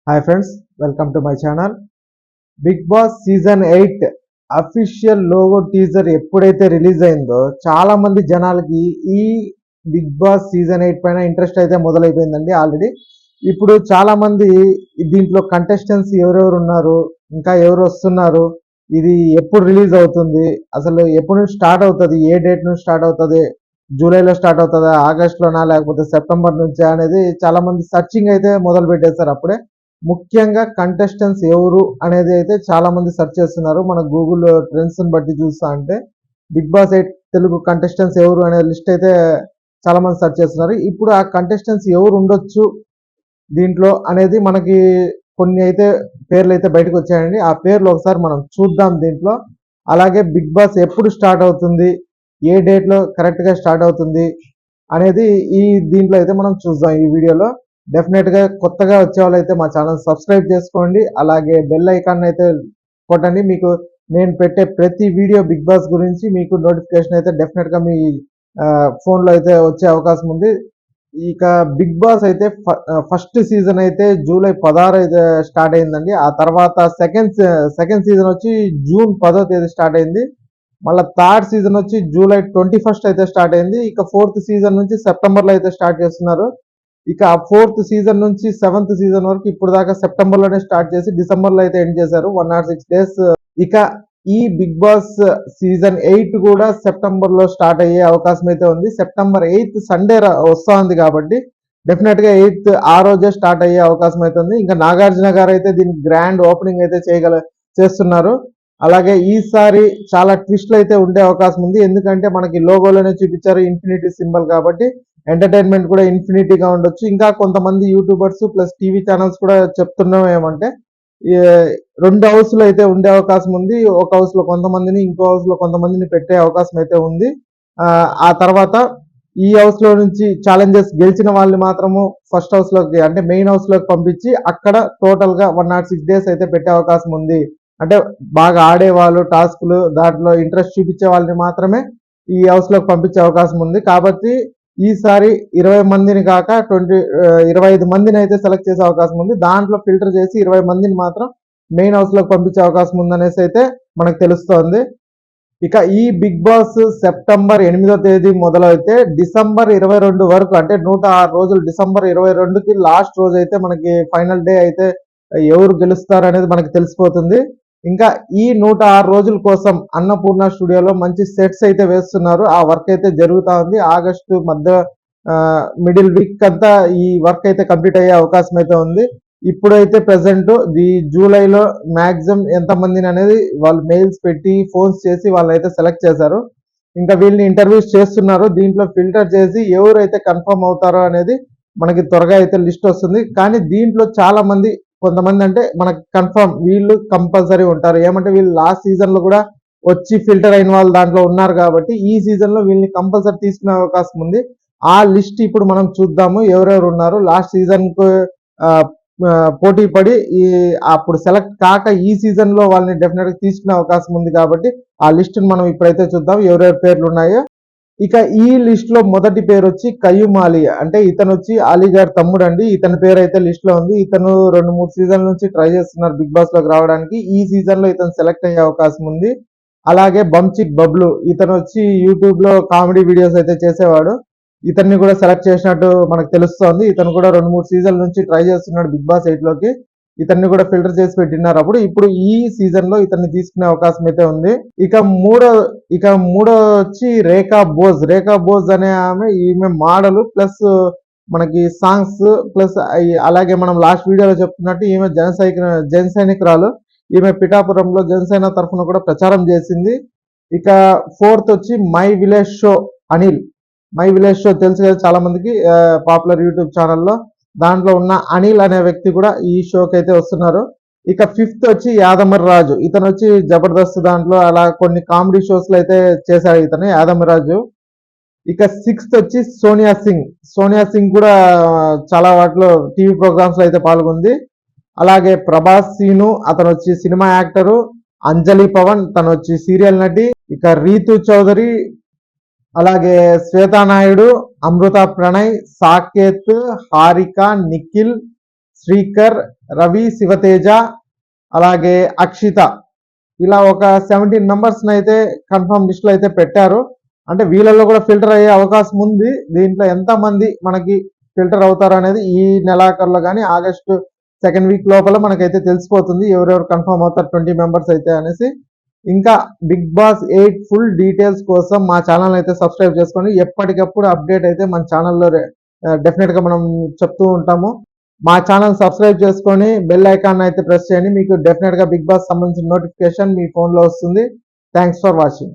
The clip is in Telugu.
Hi friends, welcome to my channel. Big boss season 8 official logo teaser ఎప్పుడైతే రిలీజ్ అయిందో చాలా మంది జనాలకి ఈ బిగ్ బాస్ సీజన్ 8 పైన ఇంట్రెస్ట్ అయితే మొదలైపోయిందండి ఆల్రెడీ. ఇప్పుడు చాలా మంది దీంట్లో కంటెస్టెంట్స్ ఎవరెవరు ఉన్నారు, ఇంకా ఎవరు వస్తున్నారు, ఇది ఎప్పుడు రిలీజ్ అవుతుంది, అసలు ఎప్పుడు నుంచి స్టార్ట్ అవుతుంది, ఏ డేట్ నుంచి స్టార్ట్ అవుతుంది, జూలైలో స్టార్ట్ అవుతుందా, ఆగస్టులోనా, లేకపోతే సెప్టెంబర్ నుంచా అనేది చాలా మంది సర్చింగ్ అయితే మొదలు పెట్టేస్తారు అప్పుడే. ముఖ్యంగా కంటెస్టెంట్స్ ఎవరు అనేది అయితే చాలా మంది సెర్చ్ చేస్తున్నారు. మన గూగుల్ ట్రెండ్స్ బట్టి చూస్తా అంటే బిగ్ బాస్ 8 తెలుగు కంటెస్టెంట్స్ ఎవరు అనే లిస్ట్ అయితే చాలా మంది సెర్చ్ చేస్తున్నారు. ఇప్పుడు ఆ కంటెస్టెంట్స్ ఎవరు ఉండొచ్చు దీంట్లో అనేది మనకి కొన్ని అయితే పేర్లు అయితే బయటకు వచ్చాయండి. ఆ పేర్లు ఒకసారి మనం చూద్దాం దీంట్లో. అలాగే బిగ్ బాస్ ఎప్పుడు స్టార్ట్ అవుతుంది, ఏ డేట్లో కరెక్ట్గా స్టార్ట్ అవుతుంది అనేది ఈ దీంట్లో అయితే మనం చూద్దాం ఈ వీడియోలో. డెఫినెట్ గా కొత్తగా వచ్చే వాళ్ళు అయితే మా ఛానల్ సబ్స్క్రైబ్ చేసుకోండి. అలాగే బెల్ ఐకాన్ అయితే కొట్టండి. మీకు నేను పెట్టే ప్రతి వీడియో బిగ్ బాస్ గురించి మీకు నోటిఫికేషన్ అయితే డెఫినెట్ గా మీ ఫోన్లో అయితే వచ్చే అవకాశం ఉంది. ఇక బిగ్ బాస్ అయితే ఫస్ట్ సీజన్ అయితే జూలై 16 అయితే స్టార్ట్ అయిందండి. ఆ తర్వాత సెకండ్ సీజన్ వచ్చి జూన్ 10వ తేదీ స్టార్ట్ అయింది. మళ్ళీ థర్డ్ సీజన్ వచ్చి జూలై 21 అయితే స్టార్ట్ అయింది. ఇక ఫోర్త్ సీజన్ నుంచి సెప్టెంబర్లో అయితే స్టార్ట్ చేస్తున్నారు. ఇక ఫోర్త్ సీజన్ నుంచి సెవెంత్ సీజన్ వరకు ఇప్పుడు దాకా సెప్టెంబర్ లోనే స్టార్ట్ చేసి డిసెంబర్ లో అయితే ఎండ్ చేశారు, 106 డేస్. ఇక ఈ బిగ్ బాస్ సీజన్ 8 కూడా సెప్టెంబర్ లో స్టార్ట్ అయ్యే అవకాశం అయితే ఉంది. సెప్టెంబర్ 8 సండే వస్తా ఉంది కాబట్టి డెఫినెట్ గా 8 ఆ రోజే స్టార్ట్ అయ్యే అవకాశం అయితే ఉంది. ఇంకా నాగార్జున గారు అయితే దీనికి గ్రాండ్ ఓపెనింగ్ అయితే చేస్తున్నారు. అలాగే ఈసారి చాలా ట్విస్ట్లు అయితే ఉండే అవకాశం ఉంది. ఎందుకంటే మనకి లోగోలోనే చూపించారు ఇన్ఫినిటీ సింబల్ కాబట్టి ఎంటర్టైన్మెంట్ కూడా ఇన్ఫినిటీగా ఉండొచ్చు. ఇంకా కొంతమంది యూట్యూబర్స్ ప్లస్ టీవీ ఛానల్స్ కూడా చెప్తున్నాం ఏమంటే రెండు హౌస్లు అయితే ఉండే అవకాశం ఉంది. ఒక హౌస్ లో కొంతమందిని, ఇంకో హౌస్ లో కొంతమందిని పెట్టే అవకాశం అయితే ఉంది. ఆ తర్వాత ఈ హౌస్ లో నుంచి ఛాలెంజెస్ గెలిచిన వాళ్ళని మాత్రము ఫస్ట్ హౌస్ లోకి అంటే మెయిన్ హౌస్ లోకి పంపించి అక్కడ టోటల్ గా 106 డేస్ అయితే పెట్టే అవకాశం ఉంది. అంటే బాగా ఆడేవాళ్ళు, టాస్క్లు దాంట్లో ఇంట్రెస్ట్ చూపించే వాళ్ళని మాత్రమే ఈ హౌస్ లోకి పంపించే అవకాశం ఉంది. కాబట్టి ఈసారి 20 మందిని కాక 25 మందిని అయితే సెలెక్ట్ చేసే అవకాశం ఉంది. దాంట్లో ఫిల్టర్ చేసి 20 మందిని మాత్రం మెయిన్ హౌస్ లోకి పంపించే అవకాశం ఉందనేసి అయితే మనకు తెలుస్తోంది. ఇక ఈ బిగ్ బాస్ సెప్టెంబర్ 8వ తేదీ మొదలైతే డిసెంబర్ 22 వరకు అంటే 106 రోజులు, డిసెంబర్ 22కి లాస్ట్ రోజు అయితే మనకి ఫైనల్ డే అయితే ఎవరు గెలుస్తారు అనేది మనకి తెలిసిపోతుంది. ఇంకా ఈ 106 రోజుల కోసం అన్నపూర్ణ స్టూడియోలో మంచి సెట్స్ అయితే వేస్తున్నారు. ఆ వర్క్ అయితే జరుగుతా ఉంది. ఆగస్టు మధ్య మిడిల్ వీక్ అంతా ఈ వర్క్ అయితే కంప్లీట్ అయ్యే అవకాశం అయితే ఉంది. ఇప్పుడైతే ప్రెసెంట్ ఈ జూలైలో మాక్సిమం ఎంతమందిని అనేది వాళ్ళు మెయిల్స్ పెట్టి ఫోన్స్ చేసి వాళ్ళైతే సెలెక్ట్ చేశారు. ఇంకా వీళ్ళని ఇంటర్వ్యూస్ చేస్తున్నారు. దీంట్లో ఫిల్టర్ చేసి ఎవరైతే కన్ఫర్మ్ అవుతారో అనేది మనకి త్వరగా అయితే లిస్ట్ వస్తుంది. కానీ దీంట్లో చాలా మంది కొంతమంది అంటే మనకు కన్ఫర్మ్ వీళ్ళు కంపల్సరీ ఉంటారు. ఏమంటే వీళ్ళు లాస్ట్ సీజన్ లో కూడా వచ్చి ఫిల్టర్ అయిన వాళ్ళు దాంట్లో ఉన్నారు కాబట్టి ఈ సీజన్ లో వీళ్ళని కంపల్సరీ తీసుకునే అవకాశం ఉంది. ఆ లిస్ట్ ఇప్పుడు మనం చూద్దాము ఎవరెవరు ఉన్నారు. లాస్ట్ సీజన్ కు పోటీ పడి అప్పుడు సెలెక్ట్ కాక ఈ సీజన్ లో వాళ్ళని డెఫినెట్ గా తీసుకునే అవకాశం ఉంది. కాబట్టి ఆ లిస్ట్ మనం ఇప్పుడైతే చూద్దాం ఎవరెవరి పేర్లు ఉన్నాయో. ఇక ఈ లిస్ట్ లో మొదటి పేరు వచ్చి కయ్యూమ్ అలీ, అంటే ఇతను వచ్చి అలీ గారి తమ్ముడు అండి. ఇతని పేరు అయితే లిస్ట్ లో ఉంది. ఇతను 2-3 సీజన్ నుంచి ట్రై చేస్తున్నారు బిగ్ బాస్ లోకి రావడానికి. ఈ సీజన్ లో ఇతను సెలెక్ట్ అయ్యే అవకాశం ఉంది. అలాగే బంచిక్ బబ్లు, ఇతను వచ్చి యూట్యూబ్ లో కామెడీ వీడియోస్ అయితే చేసేవాడు. ఇతన్ని కూడా సెలెక్ట్ చేసినట్టు మనకు తెలుస్తోంది. ఇతను కూడా 2-3 సీజన్ నుంచి ట్రై చేస్తున్నాడు బిగ్ బాస్ 8 లోకి. ఇతన్ని కూడా ఫిల్టర్ చేసి పెట్టినారు. ఇప్పుడు ఈ సీజన్ లో ఇతన్ని తీసుకునే అవకాశం అయితే ఉంది. ఇక మూడో వచ్చి రేఖా బోజ్ అనే ఈమె మోడల్ ప్లస్ మనకి సాంగ్స్ ప్లస్ అలాగే మనం లాస్ట్ వీడియోలో చెప్తున్నట్టు ఈమె జన సైనికురాలు. ఈమె పిఠాపురంలో జనసేన తరఫున కూడా ప్రచారం చేసింది. ఇక ఫోర్త్ వచ్చి my village show Anil. My village show తెలుసు కదా చాలా మందికి, పాపులర్ యూట్యూబ్ ఛానల్లో. దాంట్లో ఉన్న అనిల్ అనే వ్యక్తి కూడా ఈ షోకి అయితే వస్తున్నారు. ఇక ఫిఫ్త్ వచ్చి యాదమర్ రాజు. ఇతను వచ్చి జబర్దస్త్ దాంట్లో అలా కొన్ని కామెడీ షోస్ లో అయితే చేశాడు ఇతను యాదమర్ రాజు. ఇక సిక్స్త్ వచ్చి సోనియా సింగ్ కూడా చాలా వాటిలో టీవీ ప్రోగ్రామ్స్ లో అయితే పాల్గొంది. అలాగే ప్రభాస్ సీను, అతను వచ్చి సినిమా యాక్టరు. అంజలి పవన్, తను వచ్చి సీరియల్ నటి. ఇక రీతు చౌదరి, అలాగే శ్వేతా నాయుడు, అమృత ప్రణయ్, సాకేత్, హారిక, నిఖిల్, శ్రీకర్, రవి, శివతేజ, అలాగే అక్షిత, ఇలా ఒక 17 మెంబర్స్ అయితే కన్ఫర్మ్ లిస్ట్ లో అయితే పెట్టారు. అంటే వీళ్ళల్లో కూడా ఫిల్టర్ అయ్యే అవకాశం ఉంది. దీంట్లో ఎంత మంది మనకి ఫిల్టర్ అవుతారు అనేది ఈ నెలాఖరులో కానీ ఆగస్టు సెకండ్ వీక్ లోపల మనకైతే తెలిసిపోతుంది ఎవరెవరు కన్ఫర్మ్ అవుతారు 20 మెంబర్స్ అయితే అనేసి. ఇంకా బిగ్ బాస్ 8 ఫుల్ డీటెయిల్స్ కోసం మా ఛానల్ అయితే సబ్స్క్రైబ్ చేసుకోండి. ఎప్పటికప్పుడు అప్డేట్ అయితే మన ఛానల్లో డెఫినెట్ గా మనం చెప్తూ ఉంటాము. మా ఛానల్ సబ్స్క్రైబ్ చేసుకొని బెల్ ఐకాన్ అయితే ప్రెస్ చేయండి. మీకు డెఫినెట్ గా బిగ్ బాస్ సంబంధించిన నోటిఫికేషన్ మీ ఫోన్ లో వస్తుంది. Thanks for watching.